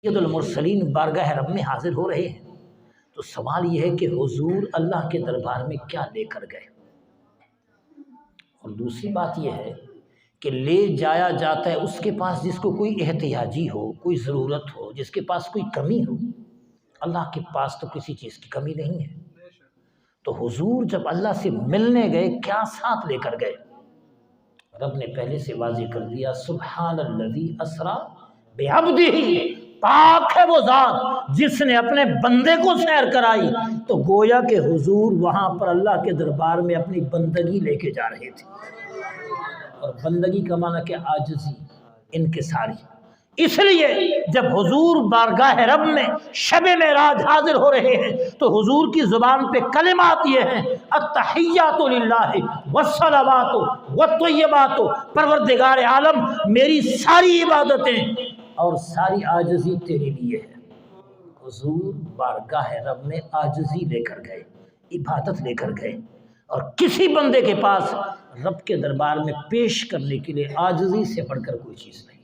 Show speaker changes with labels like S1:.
S1: سید المرسلین بارگاہ رب میں حاضر ہو رہے ہیں تو سوال یہ ہے کہ حضور اللہ کے دربار میں کیا لے کر گئے، اور دوسری بات یہ ہے کہ لے جایا جاتا ہے اس کے پاس جس کو کوئی احتیاجی ہو، کوئی ضرورت ہو، جس کے پاس کوئی کمی ہو۔ اللہ کے پاس تو کسی چیز کی کمی نہیں ہے، تو حضور جب اللہ سے ملنے گئے کیا ساتھ لے کر گئے؟ رب نے پہلے سے واضح کر دیا، سبحان الذی اسریٰ بعبدہ، پاک ہے وہ ذات جس نے اپنے بندے کو سیر کرائی۔ تو گویا کہ حضور وہاں پر اللہ کے دربار میں اپنی بندگی لے کے جا رہے تھے، اور بندگی کا معنی کہ عاجزی، انکساری۔ اس لیے جب حضور بارگاہ رب میں شب معراج حاضر ہو رہے ہیں تو حضور کی زبان پہ کلمات یہ ہیں، التحیات للہ والصلوات والطیبات، پروردگار عالم میری ساری عبادتیں اور ساری عاجزی تیرے لیے ہے۔ حضور بارگاہ رب میں عاجزی لے کر گئے، عبادت لے کر گئے، اور کسی بندے کے پاس رب کے دربار میں پیش کرنے کے لیے عاجزی سے بڑھ کر کوئی چیز نہیں۔